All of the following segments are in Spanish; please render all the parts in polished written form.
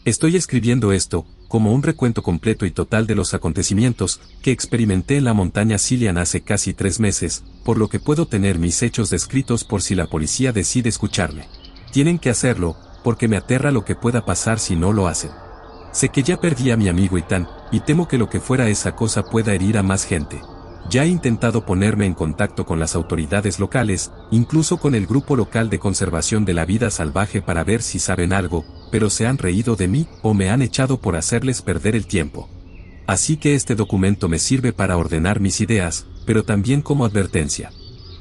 Estoy escribiendo esto, como un recuento completo y total de los acontecimientos que experimenté en la montaña Cilian hace casi 3 meses, por lo que puedo tener mis hechos descritos por si la policía decide escucharme. Tienen que hacerlo, porque me aterra lo que pueda pasar si no lo hacen. Sé que ya perdí a mi amigo Ethan, y temo que lo que fuera esa cosa pueda herir a más gente. Ya he intentado ponerme en contacto con las autoridades locales, incluso con el grupo local de conservación de la vida salvaje para ver si saben algo, pero se han reído de mí o me han echado por hacerles perder el tiempo. Así que este documento me sirve para ordenar mis ideas, pero también como advertencia.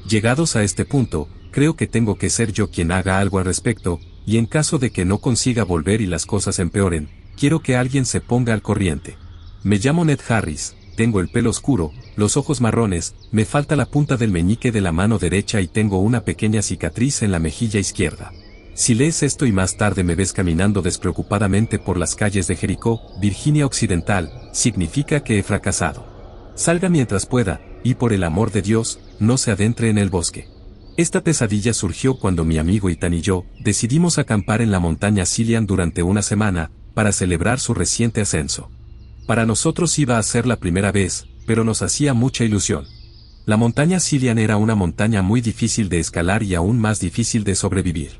Llegados a este punto, creo que tengo que ser yo quien haga algo al respecto, y en caso de que no consiga volver y las cosas empeoren, quiero que alguien se ponga al corriente. Me llamo Ned Harris. Tengo el pelo oscuro, los ojos marrones, me falta la punta del meñique de la mano derecha y tengo una pequeña cicatriz en la mejilla izquierda. Si lees esto y más tarde me ves caminando despreocupadamente por las calles de Jericó, Virginia Occidental, significa que he fracasado. Salga mientras pueda, y por el amor de Dios, no se adentre en el bosque. Esta pesadilla surgió cuando mi amigo Ethan y yo decidimos acampar en la montaña Cilian durante una semana, para celebrar su reciente ascenso. Para nosotros iba a ser la primera vez, pero nos hacía mucha ilusión. La montaña Cilian era una montaña muy difícil de escalar y aún más difícil de sobrevivir.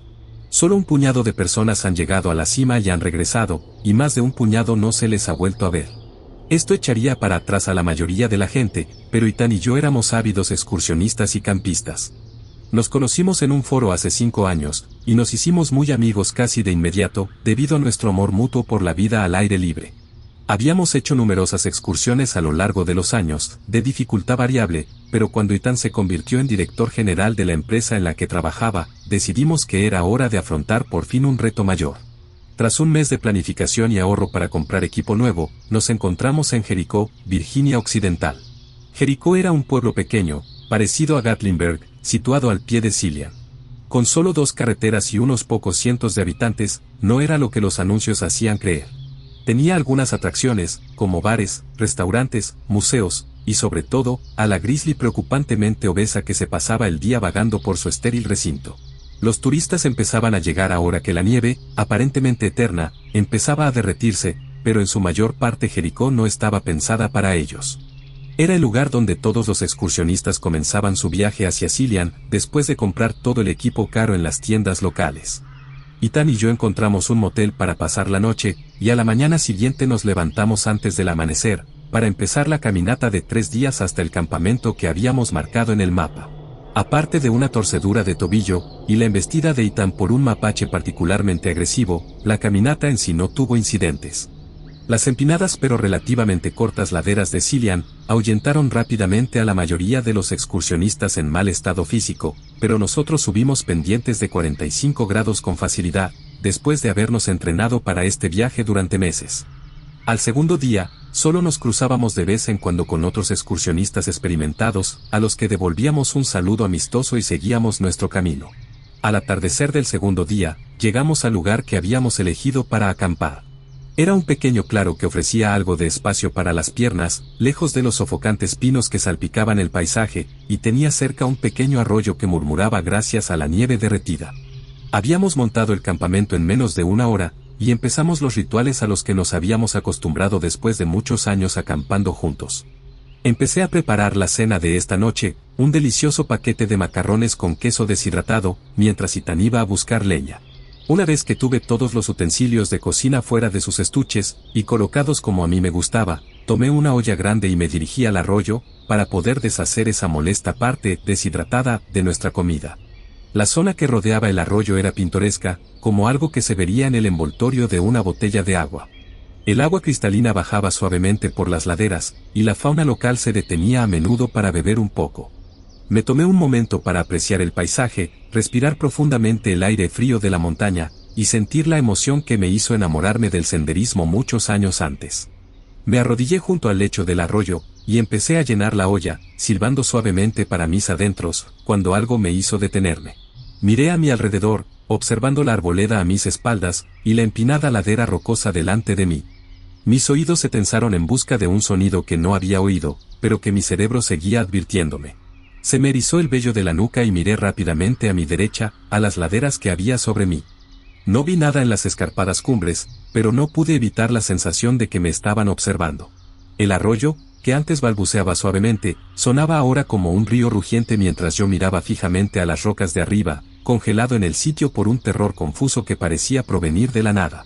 Solo un puñado de personas han llegado a la cima y han regresado, y más de un puñado no se les ha vuelto a ver. Esto echaría para atrás a la mayoría de la gente, pero Ethan y yo éramos ávidos excursionistas y campistas. Nos conocimos en un foro hace 5 años, y nos hicimos muy amigos casi de inmediato, debido a nuestro amor mutuo por la vida al aire libre. Habíamos hecho numerosas excursiones a lo largo de los años, de dificultad variable, pero cuando Ethan se convirtió en director general de la empresa en la que trabajaba, decidimos que era hora de afrontar por fin un reto mayor. Tras un mes de planificación y ahorro para comprar equipo nuevo, nos encontramos en Jericó, Virginia Occidental. Jericó era un pueblo pequeño, parecido a Gatlinburg, situado al pie de Cilian. Con solo 2 carreteras y unos pocos cientos de habitantes, no era lo que los anuncios hacían creer. Tenía algunas atracciones, como bares, restaurantes, museos, y sobre todo, a la grizzly preocupantemente obesa que se pasaba el día vagando por su estéril recinto. Los turistas empezaban a llegar ahora que la nieve, aparentemente eterna, empezaba a derretirse, pero en su mayor parte Jericó no estaba pensada para ellos. Era el lugar donde todos los excursionistas comenzaban su viaje hacia Cilian, después de comprar todo el equipo caro en las tiendas locales. Ethan y yo encontramos un motel para pasar la noche, y a la mañana siguiente nos levantamos antes del amanecer, para empezar la caminata de 3 días hasta el campamento que habíamos marcado en el mapa. Aparte de una torcedura de tobillo, y la embestida de Ethan por un mapache particularmente agresivo, la caminata en sí no tuvo incidentes. Las empinadas pero relativamente cortas laderas de Cilian ahuyentaron rápidamente a la mayoría de los excursionistas en mal estado físico, pero nosotros subimos pendientes de 45 grados con facilidad, después de habernos entrenado para este viaje durante meses. Al segundo día, solo nos cruzábamos de vez en cuando con otros excursionistas experimentados, a los que devolvíamos un saludo amistoso y seguíamos nuestro camino. Al atardecer del segundo día, llegamos al lugar que habíamos elegido para acampar. Era un pequeño claro que ofrecía algo de espacio para las piernas, lejos de los sofocantes pinos que salpicaban el paisaje, y tenía cerca un pequeño arroyo que murmuraba gracias a la nieve derretida. Habíamos montado el campamento en menos de 1 hora, y empezamos los rituales a los que nos habíamos acostumbrado después de muchos años acampando juntos. Empecé a preparar la cena de esta noche, un delicioso paquete de macarrones con queso deshidratado, mientras Ethan iba a buscar leña. Una vez que tuve todos los utensilios de cocina fuera de sus estuches, y colocados como a mí me gustaba, tomé una olla grande y me dirigí al arroyo, para poder deshacer esa molesta parte deshidratada de nuestra comida. La zona que rodeaba el arroyo era pintoresca, como algo que se vería en el envoltorio de una botella de agua. El agua cristalina bajaba suavemente por las laderas, y la fauna local se detenía a menudo para beber un poco. Me tomé un momento para apreciar el paisaje, respirar profundamente el aire frío de la montaña, y sentir la emoción que me hizo enamorarme del senderismo muchos años antes. Me arrodillé junto al lecho del arroyo, y empecé a llenar la olla, silbando suavemente para mis adentros, cuando algo me hizo detenerme. Miré a mi alrededor, observando la arboleda a mis espaldas, y la empinada ladera rocosa delante de mí. Mis oídos se tensaron en busca de un sonido que no había oído, pero que mi cerebro seguía advirtiéndome. Se me erizó el vello de la nuca y miré rápidamente a mi derecha, a las laderas que había sobre mí. No vi nada en las escarpadas cumbres, pero no pude evitar la sensación de que me estaban observando. El arroyo, que antes balbuceaba suavemente, sonaba ahora como un río rugiente mientras yo miraba fijamente a las rocas de arriba, congelado en el sitio por un terror confuso que parecía provenir de la nada.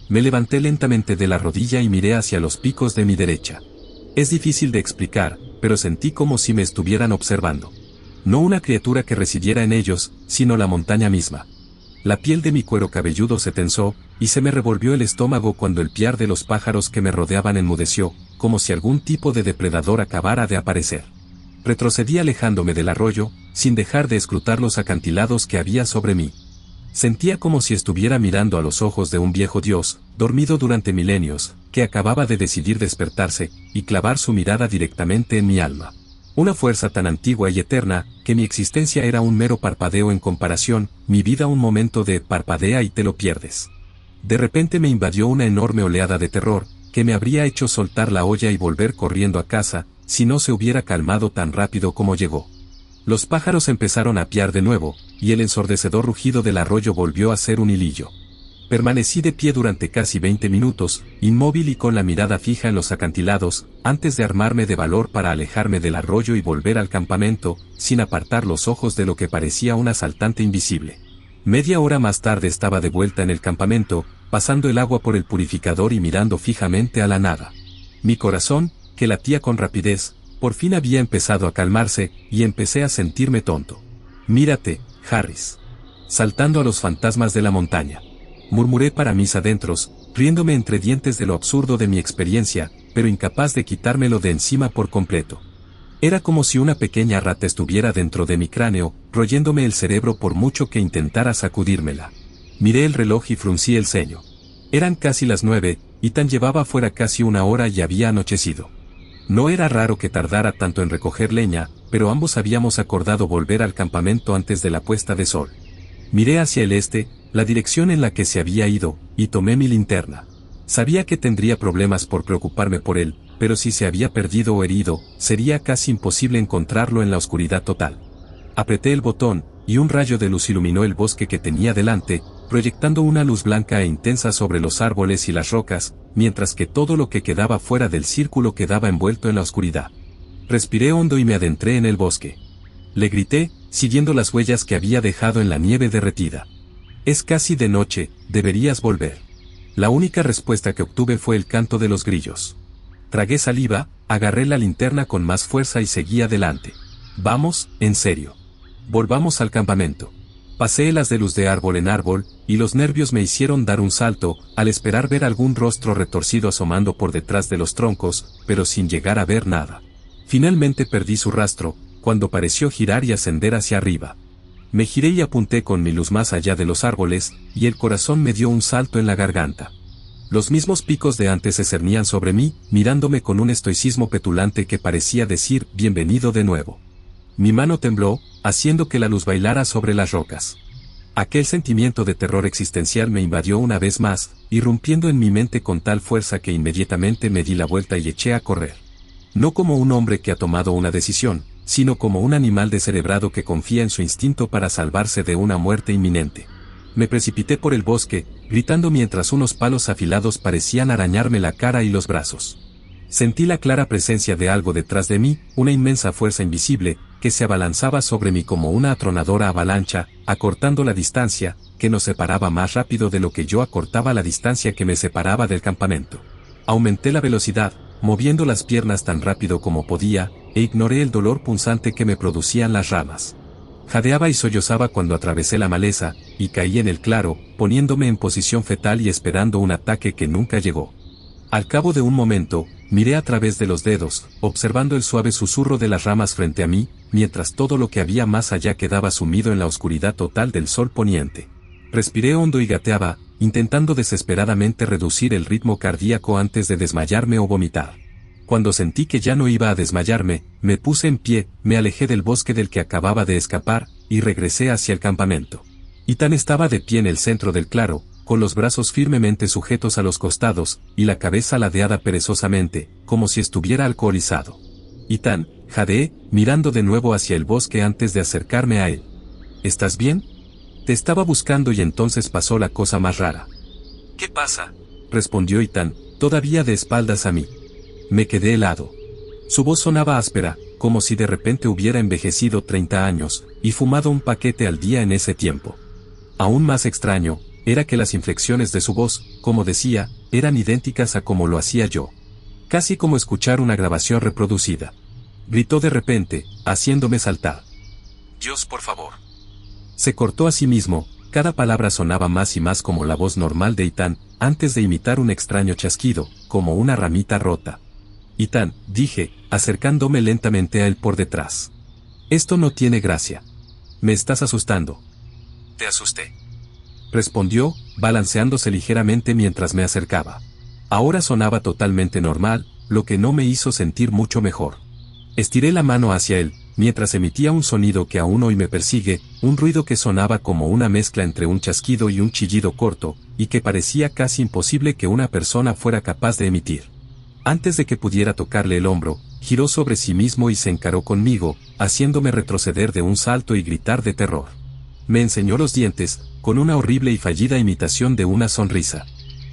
Me levanté lentamente de la rodilla y miré hacia los picos de mi derecha. Es difícil de explicar, pero sentí como si me estuvieran observando. No una criatura que residiera en ellos, sino la montaña misma. La piel de mi cuero cabelludo se tensó, y se me revolvió el estómago cuando el piar de los pájaros que me rodeaban enmudeció, como si algún tipo de depredador acabara de aparecer. Retrocedí alejándome del arroyo, sin dejar de escrutar los acantilados que había sobre mí. Sentía como si estuviera mirando a los ojos de un viejo dios, dormido durante milenios, que acababa de decidir despertarse, y clavar su mirada directamente en mi alma. Una fuerza tan antigua y eterna, que mi existencia era un mero parpadeo en comparación, mi vida un momento de parpadea y te lo pierdes. De repente me invadió una enorme oleada de terror, que me habría hecho soltar la olla y volver corriendo a casa, si no se hubiera calmado tan rápido como llegó. Los pájaros empezaron a piar de nuevo, y el ensordecedor rugido del arroyo volvió a ser un hilillo. Permanecí de pie durante casi 20 minutos, inmóvil y con la mirada fija en los acantilados, antes de armarme de valor para alejarme del arroyo y volver al campamento, sin apartar los ojos de lo que parecía un asaltante invisible. Media hora más tarde estaba de vuelta en el campamento, pasando el agua por el purificador y mirando fijamente a la nada. Mi corazón, que latía con rapidez, por fin había empezado a calmarse, y empecé a sentirme tonto. «Mírate, Harris. Saltando a los fantasmas de la montaña», murmuré para mis adentros, riéndome entre dientes de lo absurdo de mi experiencia, pero incapaz de quitármelo de encima por completo. Era como si una pequeña rata estuviera dentro de mi cráneo, royéndome el cerebro por mucho que intentara sacudírmela. Miré el reloj y fruncí el ceño. Eran casi las 9, y tan llevaba fuera casi una hora y había anochecido. No era raro que tardara tanto en recoger leña, pero ambos habíamos acordado volver al campamento antes de la puesta de sol. Miré hacia el este, la dirección en la que se había ido, y tomé mi linterna. Sabía que tendría problemas por preocuparme por él, pero si se había perdido o herido, sería casi imposible encontrarlo en la oscuridad total. Apreté el botón, y un rayo de luz iluminó el bosque que tenía delante, proyectando una luz blanca e intensa sobre los árboles y las rocas, mientras que todo lo que quedaba fuera del círculo quedaba envuelto en la oscuridad. Respiré hondo y me adentré en el bosque. Le grité, siguiendo las huellas que había dejado en la nieve derretida. «Es casi de noche, deberías volver». La única respuesta que obtuve fue el canto de los grillos. Tragué saliva, agarré la linterna con más fuerza y seguí adelante. «Vamos, en serio. Volvamos al campamento». Pasé las de luz de árbol en árbol, y los nervios me hicieron dar un salto, al esperar ver algún rostro retorcido asomando por detrás de los troncos, pero sin llegar a ver nada. Finalmente perdí su rastro, cuando pareció girar y ascender hacia arriba. Me giré y apunté con mi luz más allá de los árboles, y el corazón me dio un salto en la garganta. Los mismos picos de antes se cernían sobre mí, mirándome con un estoicismo petulante que parecía decir «bienvenido de nuevo». Mi mano tembló, haciendo que la luz bailara sobre las rocas. Aquel sentimiento de terror existencial me invadió una vez más, irrumpiendo en mi mente con tal fuerza que inmediatamente me di la vuelta y eché a correr. No como un hombre que ha tomado una decisión, sino como un animal descerebrado que confía en su instinto para salvarse de una muerte inminente. Me precipité por el bosque, gritando mientras unos palos afilados parecían arañarme la cara y los brazos. Sentí la clara presencia de algo detrás de mí, una inmensa fuerza invisible, que se abalanzaba sobre mí como una atronadora avalancha, acortando la distancia, que nos separaba más rápido de lo que yo acortaba la distancia que me separaba del campamento. Aumenté la velocidad, moviendo las piernas tan rápido como podía, e ignoré el dolor punzante que me producían las ramas. Jadeaba y sollozaba cuando atravesé la maleza, y caí en el claro, poniéndome en posición fetal y esperando un ataque que nunca llegó. Al cabo de un momento, miré a través de los dedos, observando el suave susurro de las ramas frente a mí, mientras todo lo que había más allá quedaba sumido en la oscuridad total del sol poniente. Respiré hondo y gateaba, intentando desesperadamente reducir el ritmo cardíaco antes de desmayarme o vomitar. Cuando sentí que ya no iba a desmayarme, me puse en pie, me alejé del bosque del que acababa de escapar, y regresé hacia el campamento. Ethan estaba de pie en el centro del claro, con los brazos firmemente sujetos a los costados, y la cabeza ladeada perezosamente, como si estuviera alcoholizado. «Ethan», jadeé, mirando de nuevo hacia el bosque antes de acercarme a él. «¿Estás bien?». Te estaba buscando y entonces pasó la cosa más rara. ¿Qué pasa? Respondió Ethan, todavía de espaldas a mí. Me quedé helado. Su voz sonaba áspera, como si de repente hubiera envejecido 30 años, y fumado un paquete al día en ese tiempo. Aún más extraño, era que las inflexiones de su voz, como decía, eran idénticas a como lo hacía yo. Casi como escuchar una grabación reproducida. Gritó de repente, haciéndome saltar. Dios, por favor. Se cortó a sí mismo, cada palabra sonaba más y más como la voz normal de Ethan, antes de imitar un extraño chasquido, como una ramita rota. Ethan, dije, acercándome lentamente a él por detrás. Esto no tiene gracia. Me estás asustando. Te asusté. Respondió, balanceándose ligeramente mientras me acercaba. Ahora sonaba totalmente normal, lo que no me hizo sentir mucho mejor. Estiré la mano hacia él, mientras emitía un sonido que aún hoy me persigue, un ruido que sonaba como una mezcla entre un chasquido y un chillido corto, y que parecía casi imposible que una persona fuera capaz de emitir. Antes de que pudiera tocarle el hombro, giró sobre sí mismo y se encaró conmigo, haciéndome retroceder de un salto y gritar de terror. Me enseñó los dientes, con una horrible y fallida imitación de una sonrisa.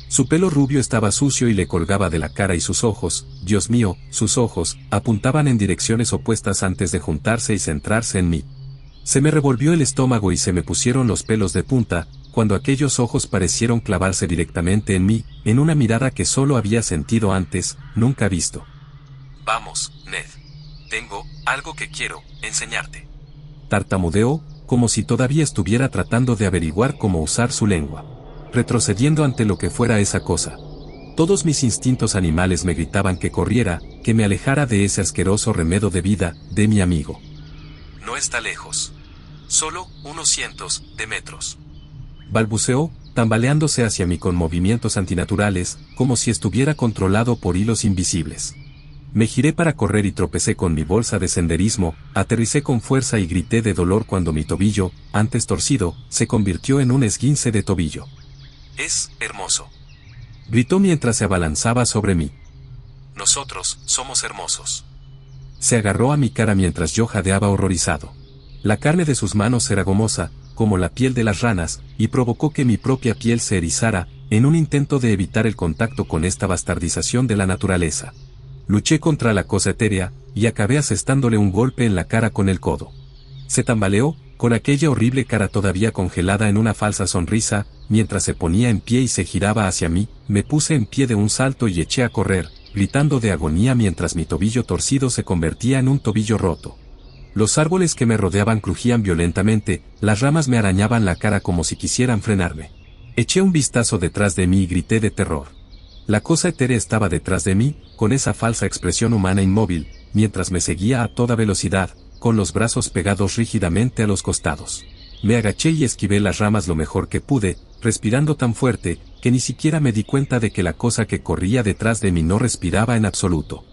Su pelo rubio estaba sucio y le colgaba de la cara y sus ojos, Dios mío, sus ojos, apuntaban en direcciones opuestas antes de juntarse y centrarse en mí. Se me revolvió el estómago y se me pusieron los pelos de punta, cuando aquellos ojos parecieron clavarse directamente en mí, en una mirada que solo había sentido antes, nunca visto. Vamos, Ned. Tengo algo que quiero enseñarte. Tartamudeó, como si todavía estuviera tratando de averiguar cómo usar su lengua. Retrocediendo ante lo que fuera esa cosa. Todos mis instintos animales me gritaban que corriera, que me alejara de ese asqueroso remedo de vida, de mi amigo. No está lejos. Solo unos cientos de metros. Balbuceó, tambaleándose hacia mí con movimientos antinaturales, como si estuviera controlado por hilos invisibles. Me giré para correr y tropecé con mi bolsa de senderismo, aterricé con fuerza y grité de dolor cuando mi tobillo, antes torcido, se convirtió en un esguince de tobillo. Es hermoso. Gritó mientras se abalanzaba sobre mí. Nosotros somos hermosos. Se agarró a mi cara mientras yo jadeaba horrorizado. La carne de sus manos era gomosa, como la piel de las ranas, y provocó que mi propia piel se erizara, en un intento de evitar el contacto con esta bastardización de la naturaleza. Luché contra la cosa etérea, y acabé asestándole un golpe en la cara con el codo. Se tambaleó, con aquella horrible cara todavía congelada en una falsa sonrisa, mientras se ponía en pie y se giraba hacia mí, me puse en pie de un salto y eché a correr, gritando de agonía mientras mi tobillo torcido se convertía en un tobillo roto. Los árboles que me rodeaban crujían violentamente, las ramas me arañaban la cara como si quisieran frenarme. Eché un vistazo detrás de mí y grité de terror. La cosa etérea estaba detrás de mí, con esa falsa expresión humana inmóvil, mientras me seguía a toda velocidad, con los brazos pegados rígidamente a los costados. Me agaché y esquivé las ramas lo mejor que pude, respirando tan fuerte, que ni siquiera me di cuenta de que la cosa que corría detrás de mí no respiraba en absoluto.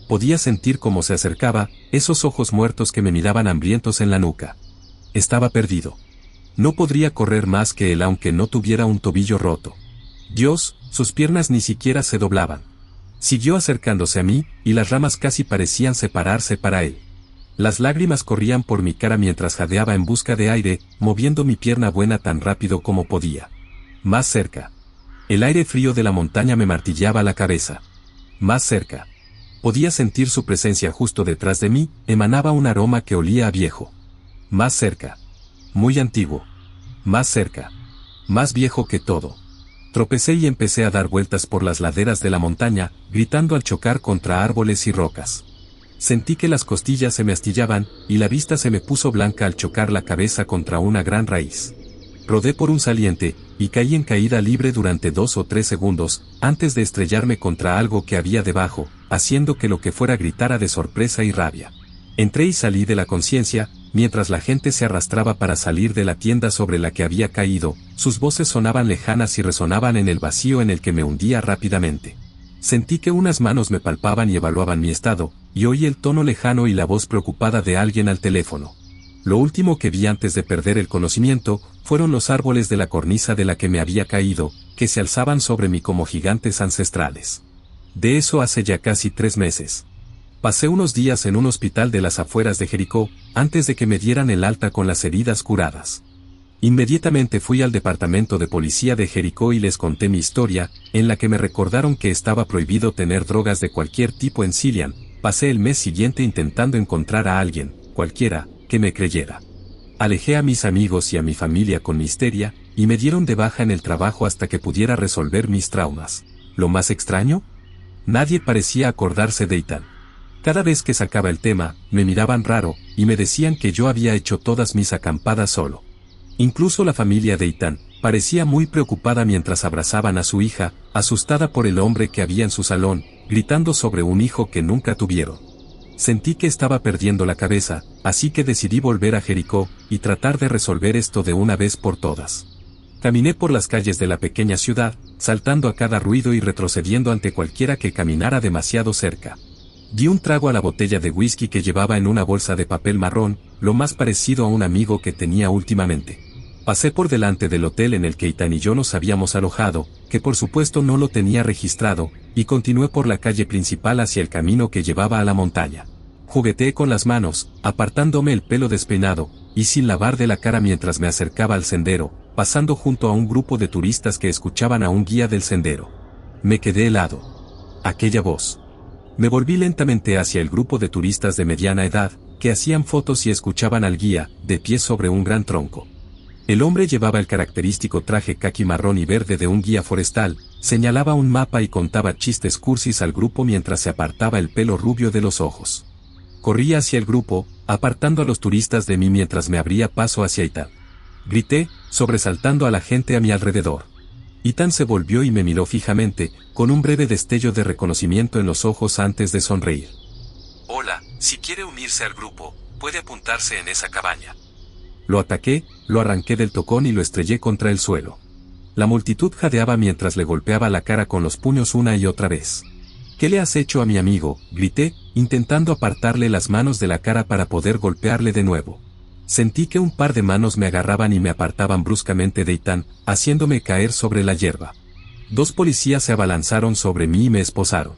Podía sentir cómo se acercaba, esos ojos muertos que me miraban hambrientos en la nuca. Estaba perdido. No podría correr más que él aunque no tuviera un tobillo roto. Dios, sus piernas ni siquiera se doblaban. Siguió acercándose a mí, y las ramas casi parecían separarse para él. Las lágrimas corrían por mi cara mientras jadeaba en busca de aire, moviendo mi pierna buena tan rápido como podía. Más cerca. El aire frío de la montaña me martillaba la cabeza. Más cerca. Podía sentir su presencia justo detrás de mí, emanaba un aroma que olía a viejo. Más cerca. Muy antiguo. Más cerca. Más viejo que todo. Tropecé y empecé a dar vueltas por las laderas de la montaña, gritando al chocar contra árboles y rocas. Sentí que las costillas se me astillaban, y la vista se me puso blanca al chocar la cabeza contra una gran raíz. Rodé por un saliente, y caí en caída libre durante 2 o 3 segundos, antes de estrellarme contra algo que había debajo, haciendo que lo que fuera gritara de sorpresa y rabia. Entré y salí de la conciencia, mientras la gente se arrastraba para salir de la tienda sobre la que había caído, sus voces sonaban lejanas y resonaban en el vacío en el que me hundía rápidamente. Sentí que unas manos me palpaban y evaluaban mi estado, y oí el tono lejano y la voz preocupada de alguien al teléfono. Lo último que vi antes de perder el conocimiento, fueron los árboles de la cornisa de la que me había caído, que se alzaban sobre mí como gigantes ancestrales. De eso hace ya casi 3 meses. Pasé unos días en un hospital de las afueras de Jericó, antes de que me dieran el alta con las heridas curadas. Inmediatamente fui al departamento de policía de Jericó y les conté mi historia, en la que me recordaron que estaba prohibido tener drogas de cualquier tipo en Cillian. Pasé el mes siguiente intentando encontrar a alguien, cualquiera, que me creyera. Alejé a mis amigos y a mi familia con mi histeria, y me dieron de baja en el trabajo hasta que pudiera resolver mis traumas. ¿Lo más extraño? Nadie parecía acordarse de Ethan. Cada vez que sacaba el tema, me miraban raro, y me decían que yo había hecho todas mis acampadas solo. Incluso la familia de Ethan parecía muy preocupada mientras abrazaban a su hija, asustada por el hombre que había en su salón, gritando sobre un hijo que nunca tuvieron. Sentí que estaba perdiendo la cabeza, así que decidí volver a Jericó y tratar de resolver esto de una vez por todas. Caminé por las calles de la pequeña ciudad, saltando a cada ruido y retrocediendo ante cualquiera que caminara demasiado cerca. Di un trago a la botella de whisky que llevaba en una bolsa de papel marrón, lo más parecido a un amigo que tenía últimamente. Pasé por delante del hotel en el que Ethan y yo nos habíamos alojado, que por supuesto no lo tenía registrado, y continué por la calle principal hacia el camino que llevaba a la montaña. Jugueteé con las manos, apartándome el pelo despeinado, y sin lavar de la cara mientras me acercaba al sendero, pasando junto a un grupo de turistas que escuchaban a un guía del sendero. Me quedé helado. Aquella voz. Me volví lentamente hacia el grupo de turistas de mediana edad, que hacían fotos y escuchaban al guía, de pie sobre un gran tronco. El hombre llevaba el característico traje caqui marrón y verde de un guía forestal, señalaba un mapa y contaba chistes cursis al grupo mientras se apartaba el pelo rubio de los ojos. Corrí hacia el grupo, apartando a los turistas de mí mientras me abría paso hacia Ethan. Grité, sobresaltando a la gente a mi alrededor. Ethan se volvió y me miró fijamente, con un breve destello de reconocimiento en los ojos antes de sonreír. Hola, si quiere unirse al grupo, puede apuntarse en esa cabaña. Lo ataqué, lo arranqué del tocón y lo estrellé contra el suelo. La multitud jadeaba mientras le golpeaba la cara con los puños una y otra vez. ¿Qué le has hecho a mi amigo?, grité, intentando apartarle las manos de la cara para poder golpearle de nuevo. Sentí que un par de manos me agarraban y me apartaban bruscamente de Ethan, haciéndome caer sobre la hierba. 2 policías se abalanzaron sobre mí y me esposaron.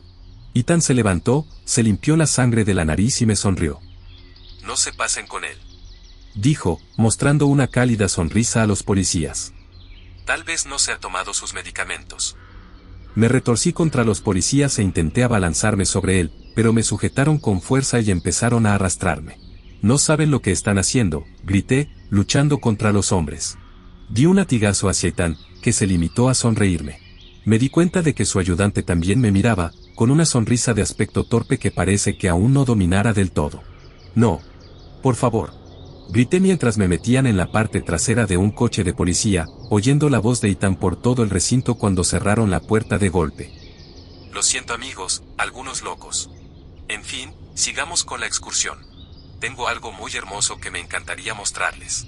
Ethan se levantó, se limpió la sangre de la nariz y me sonrió. No se pasen con él, dijo, mostrando una cálida sonrisa a los policías. Tal vez no se ha tomado sus medicamentos. Me retorcí contra los policías e intenté abalanzarme sobre él, pero me sujetaron con fuerza y empezaron a arrastrarme. No saben lo que están haciendo, grité, luchando contra los hombres. Di un latigazo hacia Ethan, que se limitó a sonreírme. Me di cuenta de que su ayudante también me miraba, con una sonrisa de aspecto torpe que parece que aún no dominara del todo. No. Por favor. Grité mientras me metían en la parte trasera de un coche de policía, oyendo la voz de Ethan por todo el recinto cuando cerraron la puerta de golpe. Lo siento amigos, algunos locos. En fin, sigamos con la excursión. Tengo algo muy hermoso que me encantaría mostrarles.